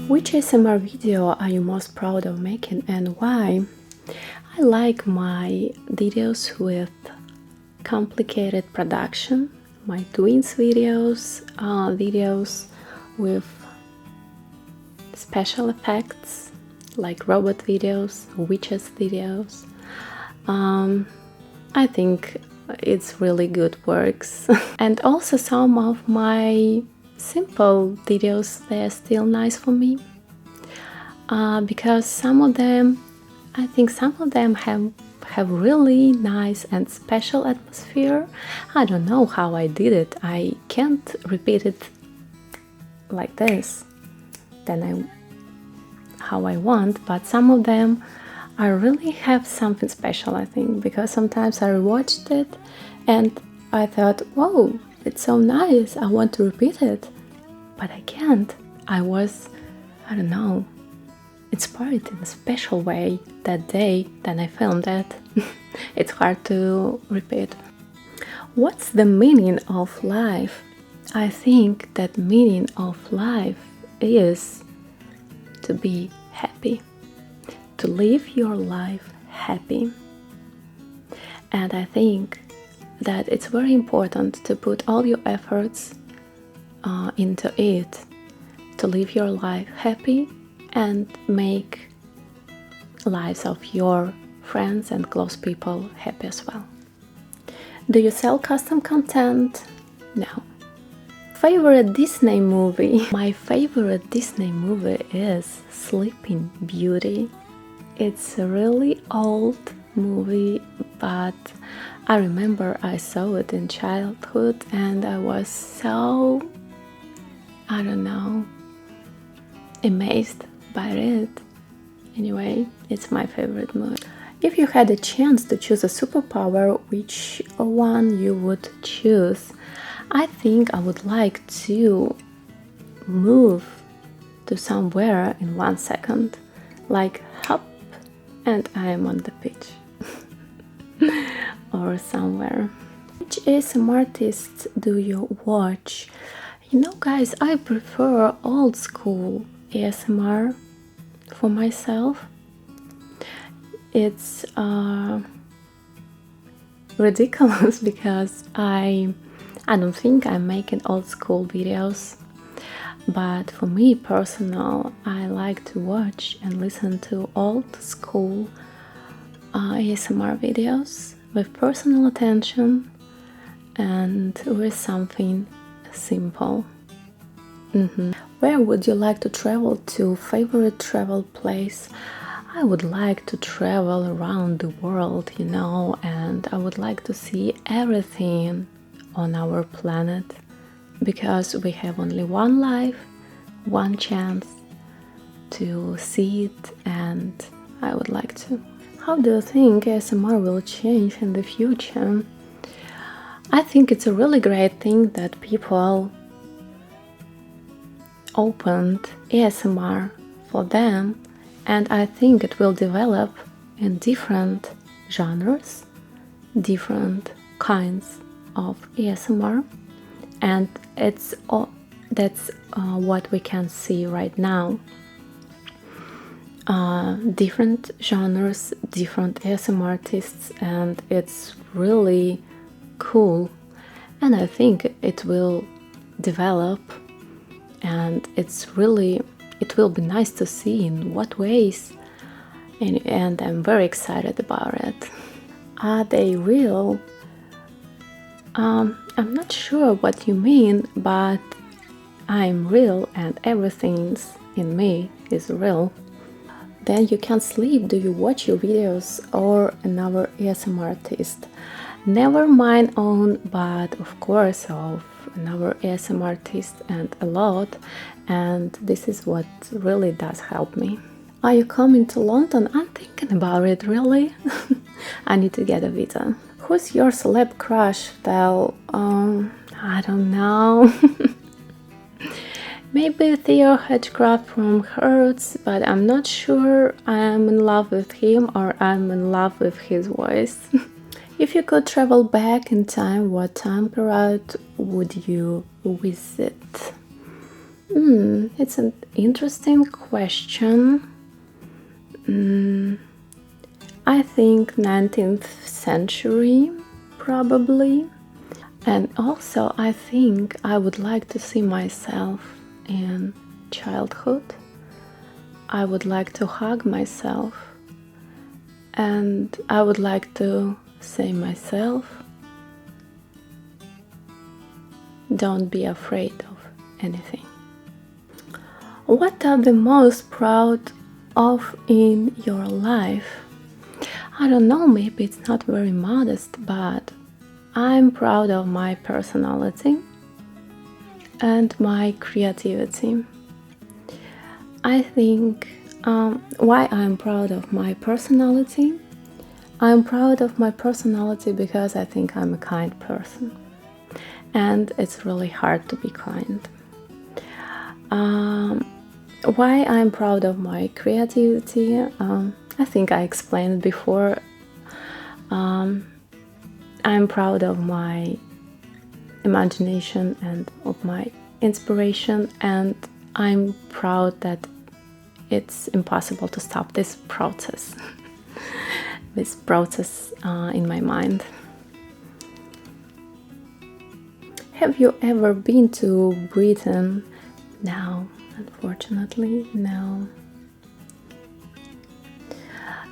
Which ASMR video are you most proud of making and why? I like my videos with complicated production, my twins videos, videos with special effects like robot videos, witches videos. I think it's really good works. And also some of my simple videos, they're still nice for me. Because some of them, I think some of them have really nice and special atmosphere. I don't know how I did it. I can't repeat it like this how I want, but some of them I really have something special, I think, because sometimes I watched it and I thought, whoa, it's so nice, I want to repeat it, but I can't. I don't know, inspired in a special way that day that I filmed it. It's hard to repeat. What's the meaning of life? I think that meaning of life is to be happy, to live your life happy. And I think that it's very important to put all your efforts into it, to live your life happy and make lives of your friends and close people happy as well. Do you sell custom content? No. Favorite Disney movie? My favorite Disney movie is Sleeping Beauty. It's a really old movie, but I remember I saw it in childhood and I was so, I don't know, amazed by it. Anyway, it's my favorite movie. If you had a chance to choose a superpower, which one you would choose? I think I would like to move to somewhere in 1 second, like hop, and I am on the beach or somewhere. Which ASMR artists do you watch? You know, guys, I prefer old school ASMR for myself. It's ridiculous because I don't think I'm making old school videos, but for me personal, I like to watch and listen to old school ASMR videos with personal attention and with something simple. Where would you like to travel to? Favorite travel place? I would like to travel around the world, you know, and I would like to see everything on our planet, because we have only one life, one chance to see it, and I would like to. How do you think ASMR will change in the future? I think it's a really great thing that people opened ASMR for them, and I think it will develop in different genres, different kinds of ASMR, and that's what we can see right now. Different genres, different ASMR artists, and it's really cool, and I think it will develop, and it will be nice to see in what ways, and I'm very excited about it. Are they real? I'm not sure what you mean, but I'm real and everything in me is real. Then you can't sleep. Do you watch your videos or another ASMR artist? Never mine own, but of course of another ASMR artist, and a lot, and this is what really does help me. Are you coming to London? I'm thinking about it, really. I need to get a visa. Who's your celeb crush? Well, I don't know. Maybe Theo Hedgecraft from Hertz, but I'm not sure I'm in love with him or I'm in love with his voice. If you could travel back in time, what time period would you visit? It's an interesting question. I think 19th century, probably. And also, I think I would like to see myself in childhood. I would like to hug myself. And I would like to say myself, don't be afraid of anything. What are the most proud of in your life? I don't know, maybe it's not very modest, but I'm proud of my personality and my creativity. I think why I'm proud of my personality? I'm proud of my personality because I think I'm a kind person. And it's really hard to be kind. Why I'm proud of my creativity? I think I explained before. I'm proud of my imagination and of my inspiration, and I'm proud that it's impossible to stop this process, in my mind. Have you ever been to Britain? No, unfortunately, no.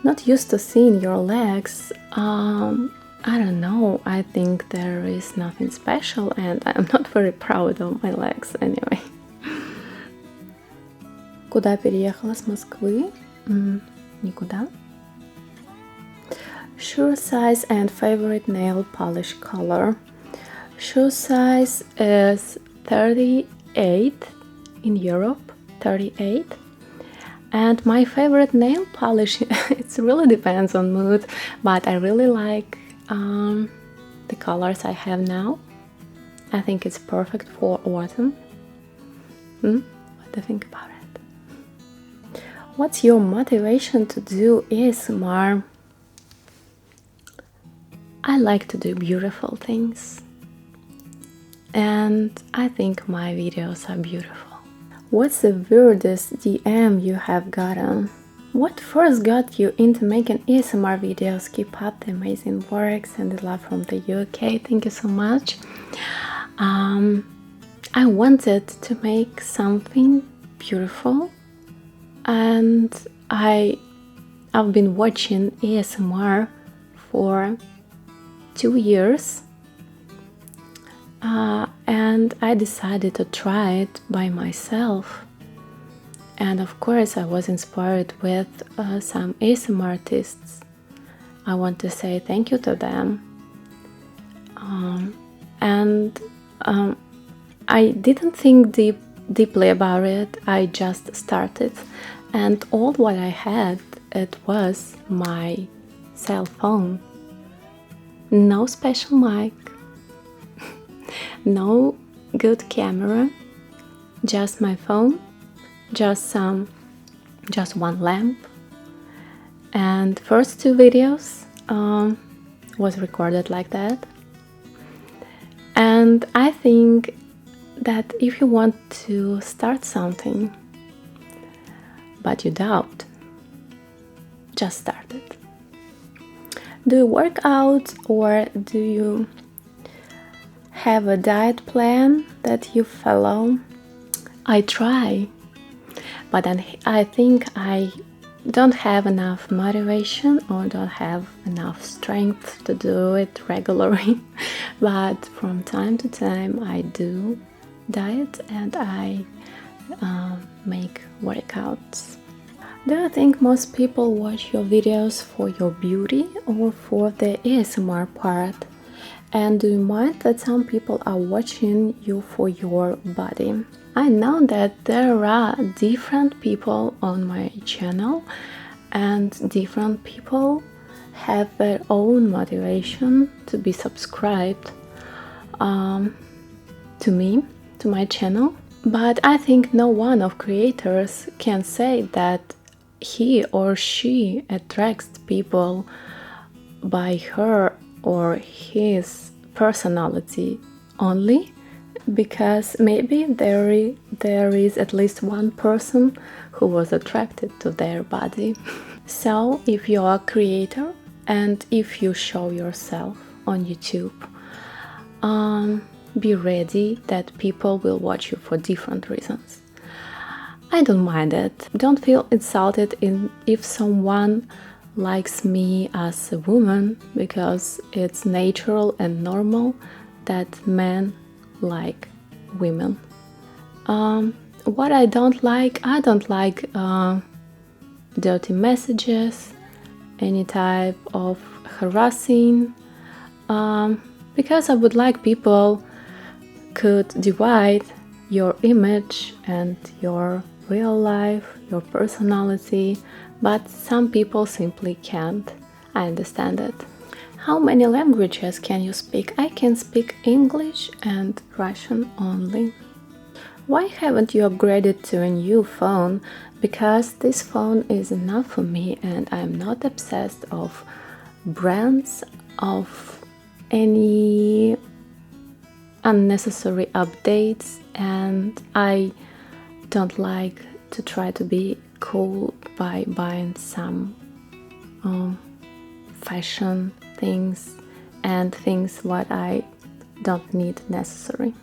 Not used to seeing your legs. I don't know. I think there is nothing special, and I'm not very proud of my legs anyway. Куда переехала с Москвы? Никуда. Shoe size and favorite nail polish color. Shoe size is 38 in Europe, 38. And my favorite nail polish, it really depends on mood, but I really like the colors I have now. I think it's perfect for autumn. What do you think about it? What's your motivation to do ASMR? I like to do beautiful things. And I think my videos are beautiful. What's the weirdest DM you have gotten? What first got you into making ASMR videos? Keep up the amazing work. Send love from the UK. Thank you so much. I wanted to make something beautiful, and I've been watching ASMR for 2 years. And I decided to try it by myself. And of course, I was inspired with some ASMR artists. I want to say thank you to them. I didn't think deeply about it. I just started, and all what I had, it was my cell phone. No special mic. No good camera, just my phone, just one lamp, and first 2 videos was recorded like that. And I think that if you want to start something but you doubt, just start it. Do you work out, or do you have a diet plan that you follow? I try, but then I think I don't have enough motivation or don't have enough strength to do it regularly. But from time to time I do diet and I make workouts. Do you think most people watch your videos for your beauty or for the ASMR part? And do you mind that some people are watching you for your body? I know that there are different people on my channel, and different people have their own motivation to be subscribed to me, to my channel. But I think no one of creators can say that he or she attracts people by her or his personality only. because maybe there is at least one person who was attracted to their body. So if you are a creator and if you show yourself on YouTube, be ready that people will watch you for different reasons. I don't mind it. Don't feel insulted if someone likes me as a woman, because it's natural and normal that men like women. What I don't like dirty messages, any type of harassing, because I would like people could divide your image and your real life, your personality, but some people simply can't. I understand it. How many languages can you speak? I can speak English and Russian only. Why haven't you upgraded to a new phone? Because this phone is enough for me and I'm not obsessed of brands, of any unnecessary updates, and I don't like to try to be cool by buying some fashion things and things what I don't need necessary.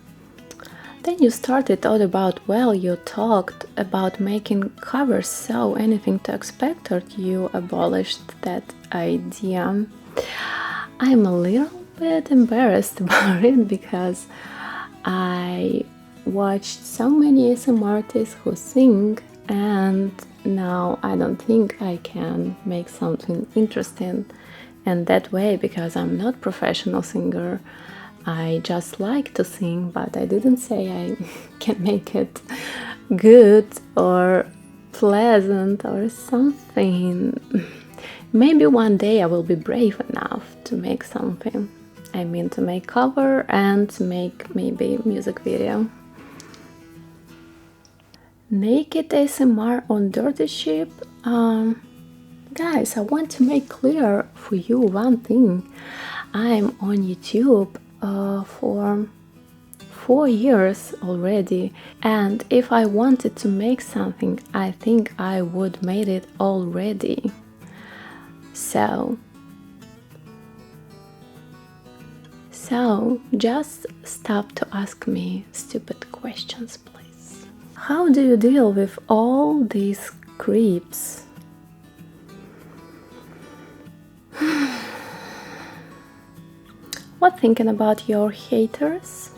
Then you started out about, well, you talked about making covers, so anything to expect, or you abolished that idea? I'm a little bit embarrassed about it because I watched so many ASMR artists who sing, and now I don't think I can make something interesting in that way because I'm not professional singer. I just like to sing, but I didn't say I can make it good or pleasant or something. Maybe one day I will be brave enough to make something. I mean, to make cover and to make maybe music video. Naked ASMR on Dirty Ship. Guys, I want to make clear for you one thing. I'm on YouTube for 4 years already, and if I wanted to make something, I think I would made it already. So just stop to ask me stupid questions, please. How do you deal with all these creeps? What thinking about your haters?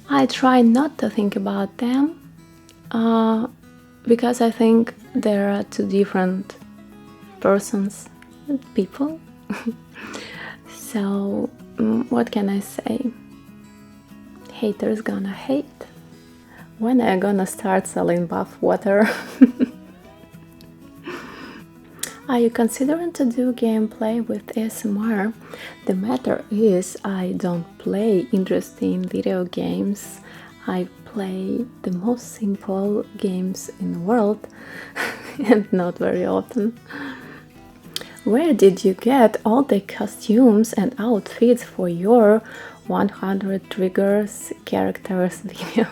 I try not to think about them because I think there are two different people. So what can I say? Haters gonna hate. When are you gonna start selling bath water? Are you considering to do gameplay with ASMR? The matter is, I don't play interesting video games. I play the most simple games in the world and not very often. Where did you get all the costumes and outfits for your 100 triggers characters video?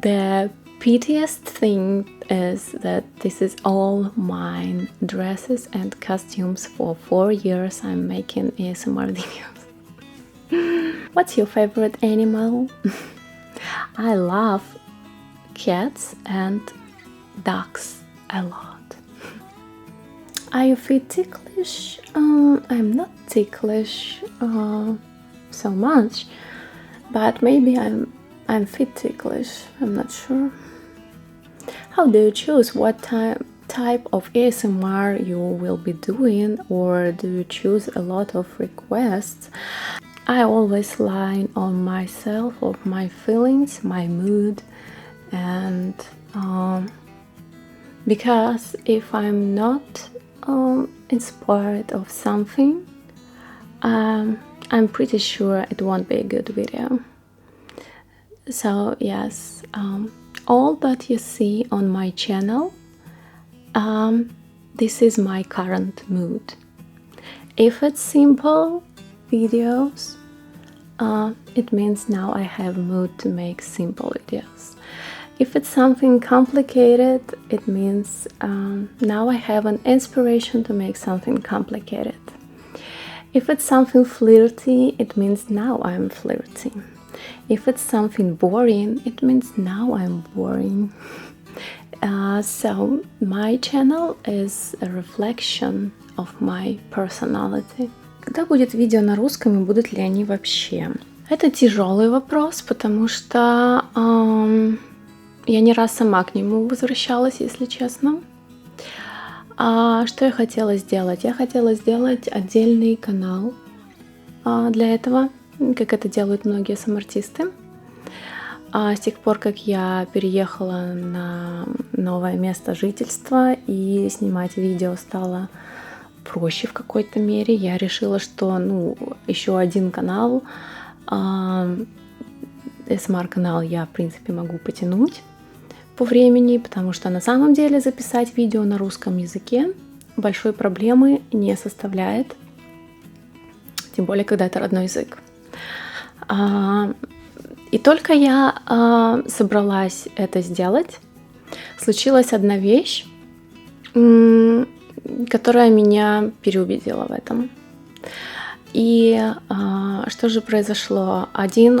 The pitiest thing is that this is all mine, dresses and costumes. For 4 years I'm making ASMR videos. What's your favorite animal? I love cats and ducks a lot. Are you feel ticklish? I'm not ticklish so much, but maybe I'm fit ticklish, I'm not sure. How do you choose what type of ASMR you will be doing, or do you choose a lot of requests? I always lie on myself, of my feelings, my mood, and because if I'm not inspired of something, I'm pretty sure it won't be a good video. So yes, all that you see on my channel, this is my current mood. If it's simple videos, it means now I have mood to make simple videos. If it's something complicated, it means now I have an inspiration to make something complicated. If it's something flirty, it means now I'm flirty. If it's something boring, it means now I'm boring. So my channel is a reflection of my personality. Когда будет видео на русском и будут ли они вообще? Это тяжелый вопрос, потому что я не раз сама к нему возвращалась, если честно. Что я хотела сделать? Я хотела сделать отдельный канал для этого, как это делают многие СМ-артисты. С тех пор, как я переехала на новое место жительства и снимать видео стало проще в какой-то мере, я решила, что еще один канал, СМР-канал, я, в принципе, могу потянуть по времени, потому что на самом деле записать видео на русском языке большой проблемы не составляет, тем более, когда это родной язык. И только я собралась это сделать, случилась одна вещь, которая меня переубедила в этом. И что же произошло? Один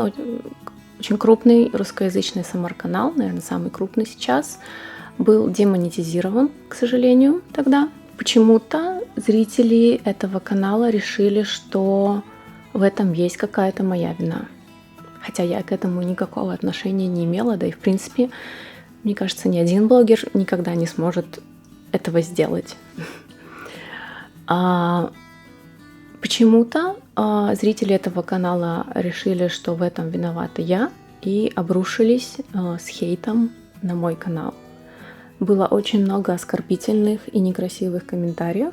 очень крупный русскоязычный СМР-канал, наверное, самый крупный сейчас, был демонетизирован, к сожалению, тогда. Почему-то зрители этого канала решили, что в этом есть какая-то моя вина. Хотя я к этому никакого отношения не имела, да и в принципе, мне кажется, ни один блогер никогда не сможет этого сделать. Почему-то зрители этого канала решили, что в этом виновата я, и обрушились с хейтом на мой канал. Было очень много оскорбительных и некрасивых комментариев.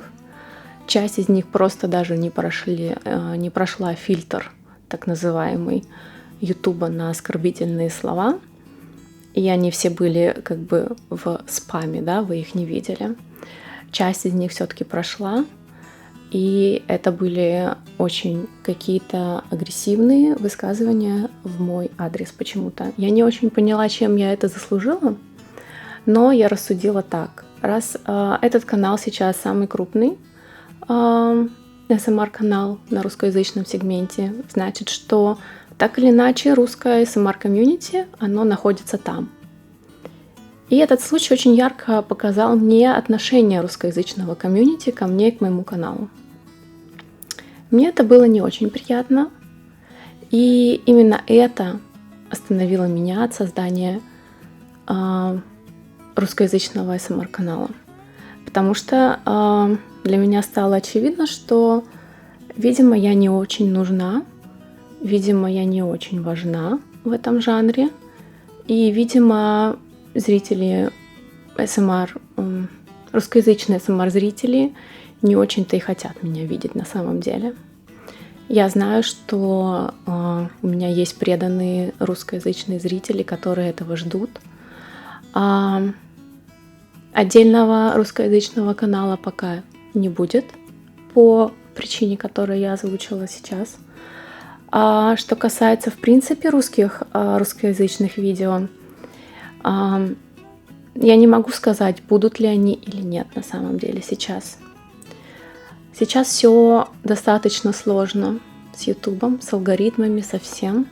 Часть из них просто даже не прошла фильтр, так называемый, Ютуба на оскорбительные слова. И они все были как бы в спаме, да, вы их не видели. Часть из них все-таки прошла. И это были очень какие-то агрессивные высказывания в мой адрес почему-то. Я не очень поняла, чем я это заслужила, но я рассудила так. Раз этот канал сейчас самый крупный СМР-канал на русскоязычном сегменте, значит, что так или иначе русское СМР-комьюнити, оно находится там. И этот случай очень ярко показал мне отношение русскоязычного комьюнити ко мне и к моему каналу. Мне это было не очень приятно, и именно это остановило меня от создания русскоязычного СМР-канала. Потому что для меня стало очевидно, что, видимо, я не очень нужна, видимо, я не очень важна в этом жанре, и, видимо, зрители СМР, русскоязычные СМР-зрители не очень-то и хотят меня видеть на самом деле. Я знаю, что у меня есть преданные русскоязычные зрители, которые этого ждут. Отдельного русскоязычного канала пока не будет по причине, которую я озвучила сейчас. Что касается, в принципе, русскоязычных видео, я не могу сказать, будут ли они или нет на самом деле сейчас. Сейчас все достаточно сложно с Ютубом, с алгоритмами, со всем.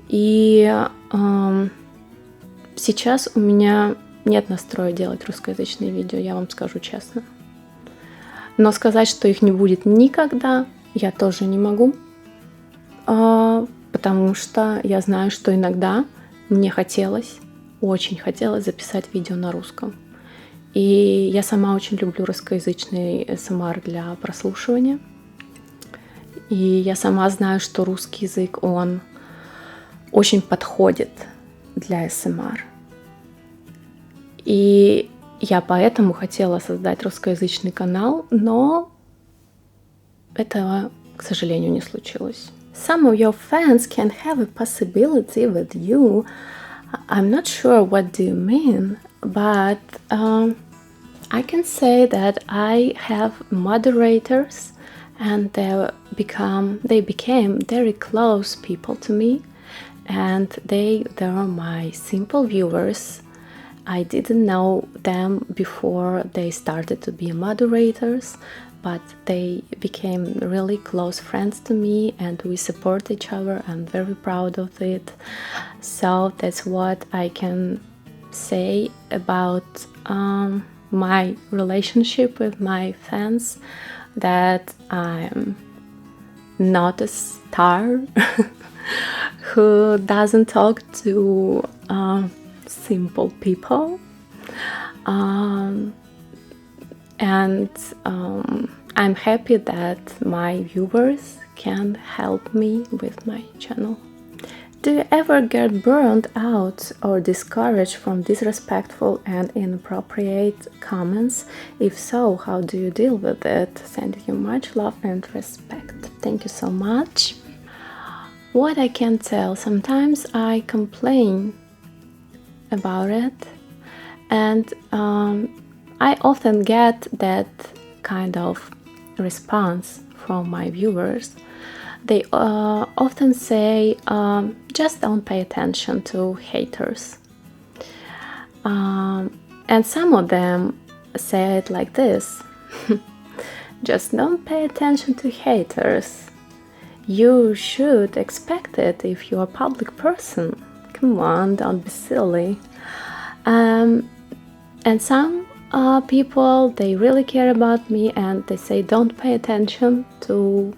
И сейчас у меня нет настроя делать русскоязычные видео, я вам скажу честно. Но сказать, что их не будет никогда, я тоже не могу. Потому что я знаю, что иногда мне очень хотелось записать видео на русском. И я сама очень люблю русскоязычный СМР для прослушивания. И я сама знаю, что русский язык, он очень подходит для СМР. И я поэтому хотела создать русскоязычный канал, но этого, к сожалению, не случилось. Some of your fans can have a possibility with you. I'm not sure what do you mean, but I can say that I have moderators and they became very close people to me, and they are my simple viewers. I didn't know them before they started to be moderators, but they became really close friends to me, and we support each other. I'm very proud of it. So that's what I can say about my relationship with my fans, that I'm not a star who doesn't talk to simple people, and I'm happy that my viewers can help me with my channel. Do you ever get burned out or discouraged from disrespectful and inappropriate comments? If so, how do you deal with it? Sending you much love and respect. Thank you so much. What I can tell, sometimes I complain about it, and I often get that kind of response from my viewers. They often say, just don't pay attention to haters. And some of them say it like this: just don't pay attention to haters. You should expect it if you're a public person. Come on, don't be silly. And some people, they really care about me, and they say don't pay attention to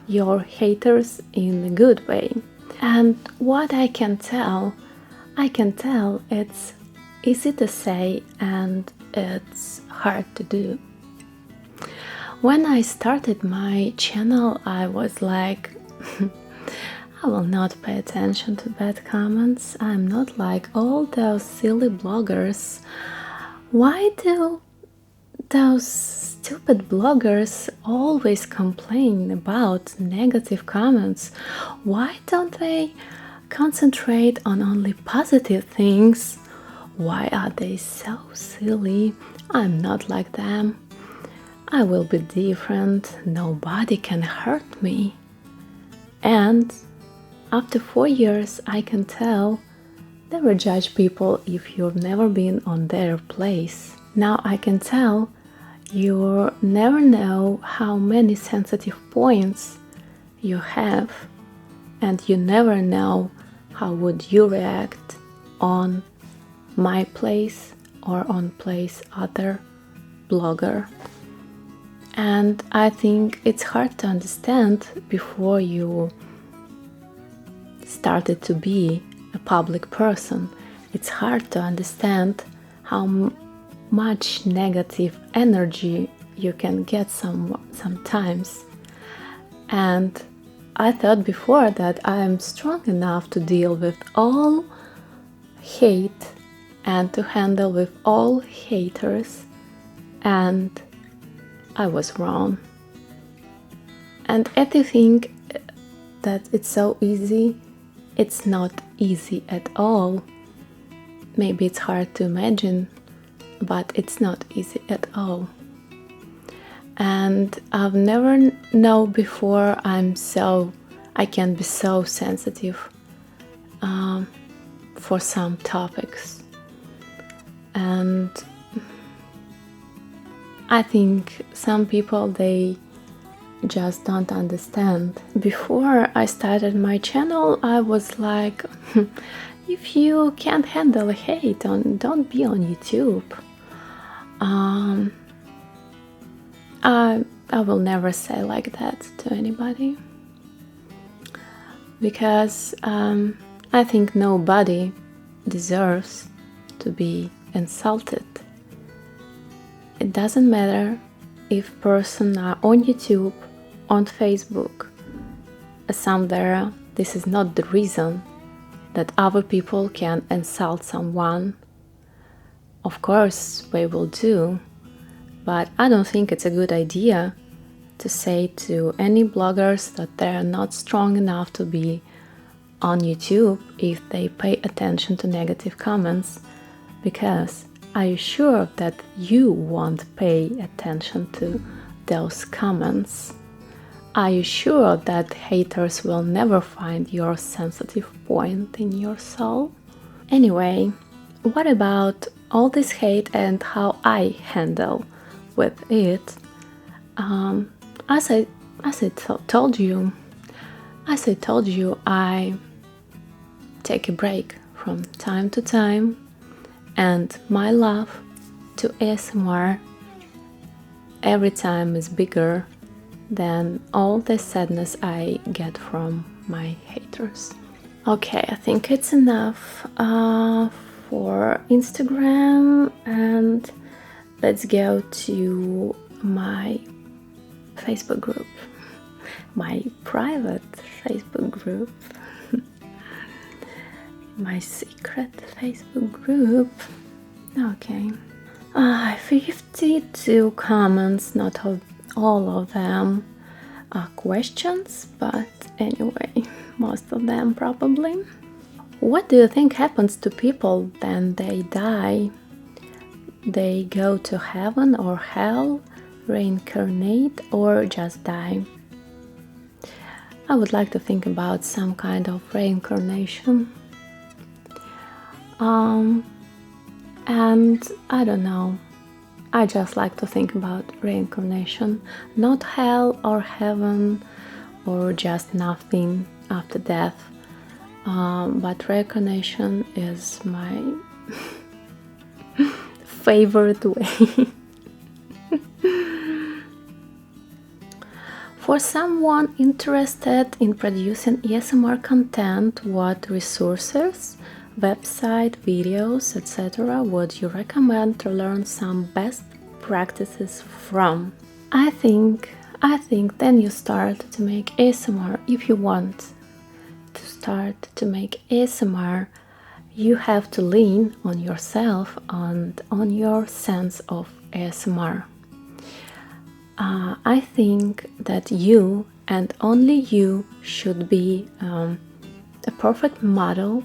your haters in a good way. And what I can tell it's easy to say and it's hard to do. When I started my channel, I was like, I will not pay attention to bad comments. I'm not like all those silly bloggers. Why do those stupid bloggers always complain about negative comments? Why don't they concentrate on only positive things? Why are they so silly? I'm not like them. I will be different. Nobody can hurt me. And after 4 years, I can tell, never judge people if you've never been on their place. Now I can tell, you never know how many sensitive points you have, and you never know how would you react on my place or on place other blogger. And I think it's hard to understand before you started to be a public person. It's hard to understand how much negative energy you can get sometimes. And I thought before that I am strong enough to deal with all hate and to handle with all haters, and I was wrong. And if you think that it's so easy, it's not easy at all. Maybe it's hard to imagine, but it's not easy at all. And I've never known before I can be so sensitive for some topics. And I think some people, they just don't understand. Before I started my channel, I was like, if you can't handle hate, don't be on YouTube. I will never say like that to anybody, because I think nobody deserves to be insulted. It doesn't matter if person are on YouTube, on Facebook, somewhere. This is not the reason that other people can insult someone. Of course, we will do, but I don't think it's a good idea to say to any bloggers that they're not strong enough to be on YouTube if they pay attention to negative comments, because are you sure that you won't pay attention to those comments? Are you sure that haters will never find your sensitive point in your soul? Anyway, what about all this hate and how I handle with it? As I told you, I take a break from time to time, and my love to ASMR every time is bigger than all the sadness I get from my haters. Okay, I think it's enough for Instagram, and let's go to my Facebook group, my private Facebook group, my secret Facebook group. Okay. 52 comments, not all of them are questions, but anyway, most of them probably. What do you think happens to people when they die? They go to heaven or hell, reincarnate, or just die? I would like to think about some kind of reincarnation. And I don't know, I just like to think about reincarnation, not hell or heaven or just nothing after death, but reincarnation is my favorite way. For someone interested in producing ASMR content, what resources, website, videos, etc. would you recommend to learn some best practices from? I think then you start to make ASMR. If you want to start to make ASMR, you have to lean on yourself and on your sense of ASMR. I think that you and only you should be a perfect model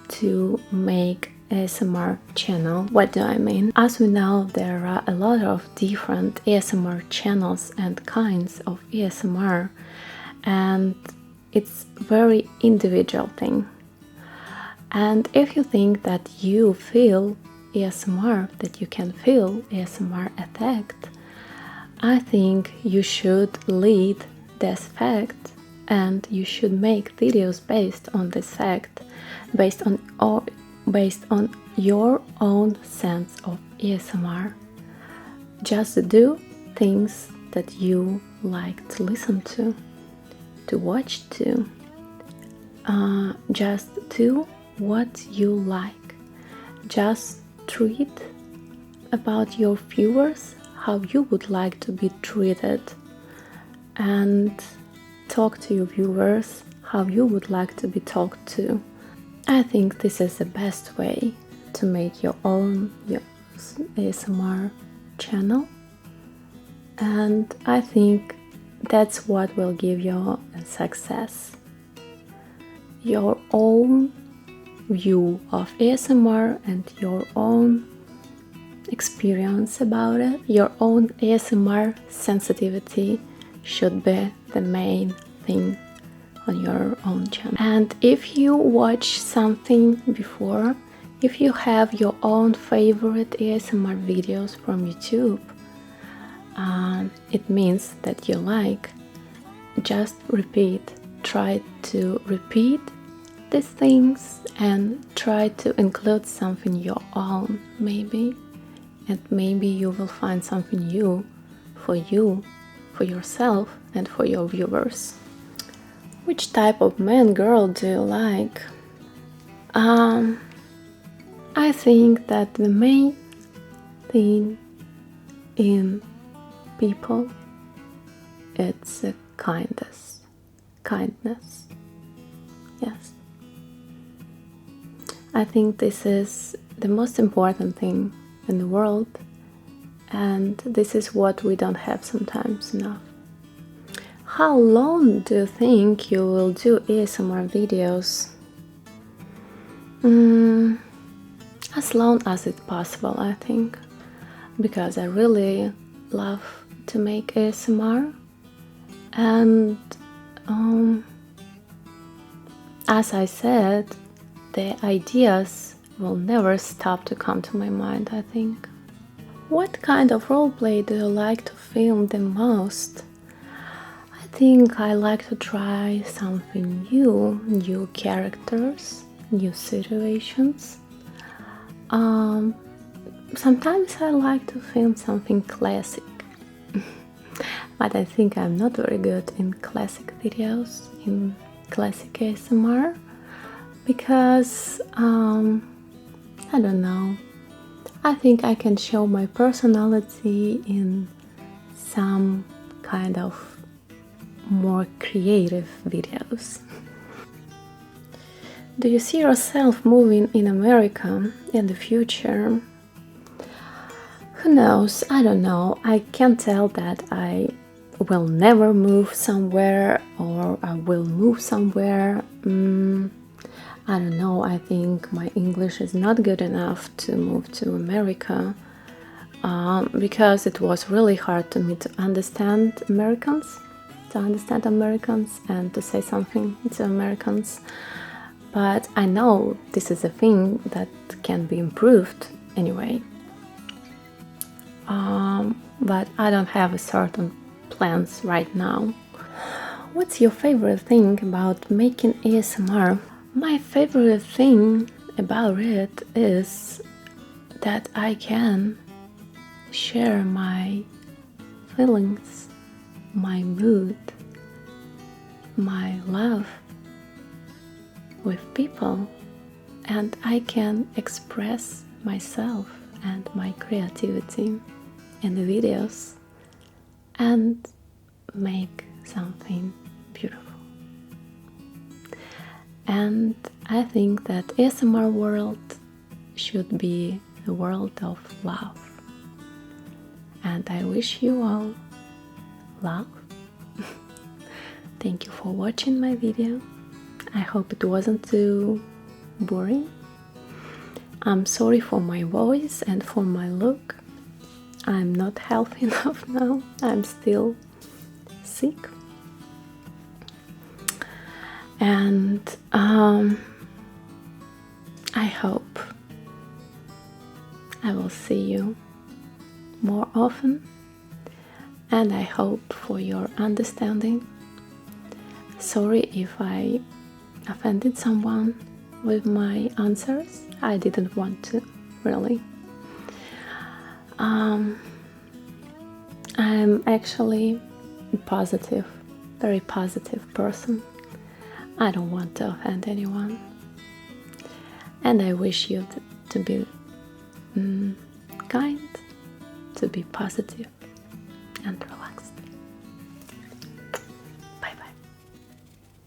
to make ASMR channel. What do I mean? As we know, there are a lot of different ASMR channels and kinds of ASMR, and it's very individual thing. And if you think that you feel ASMR, that you can feel ASMR effect, I think you should lead this fact, and you should make videos based on this fact, based on your own sense of ASMR. Just do things that you like to listen to watch to. Just do what you like. Just treat about your viewers how you would like to be treated, and talk to your viewers how you would like to be talked to. I think this is the best way to make your own ASMR channel, and I think that's what will give you a success. Your own view of ASMR and your own experience about it, your own ASMR sensitivity should be the main thing on your own channel. And if you watch something before, if you have your own favorite ASMR videos from YouTube, it means that you like. Just try to repeat these things and try to include something your own, maybe, and maybe you will find something new, for yourself, and for your viewers. Which type of man, girl do you like? I think that the main thing in people, it's a kindness. Yes. I think this is the most important thing in the world, and this is what we don't have sometimes enough. How long do you think you will do ASMR videos? As long as it's possible, I think, because I really love to make ASMR, And as I said, the ideas will never stop to come to my mind, I think. What kind of roleplay do you like to film the most? I think I like to try something new characters, new situations. Sometimes I like to film something classic, but I think I'm not very good in classic videos, in classic ASMR, because I don't know. I think I can show my personality in some kind of more creative videos. Do you see yourself moving in America in the future? Who knows? I don't know. I can't tell that I will never move somewhere or I will move somewhere. I don't know. I think my English is not good enough to move to America because it was really hard to me to understand Americans, and to say something to Americans. But I know this is a thing that can be improved anyway. But I don't have a certain plans right now. What's your favorite thing about making ASMR? My favorite thing about it is that I can share my feelings, my mood, my love with people, and I can express myself and my creativity in the videos and make something beautiful. And I think that ASMR world should be a world of love. And I wish you all love. Thank you for watching my video. I hope it wasn't too boring. I'm sorry for my voice and for my look. I'm not healthy enough now. I'm still sick. And I hope I will see you more often. And I hope for your understanding. Sorry if I offended someone with my answers. I didn't want to, really. I'm actually a positive, very positive person. I don't want to offend anyone. And I wish you to be kind, to be positive and relaxed.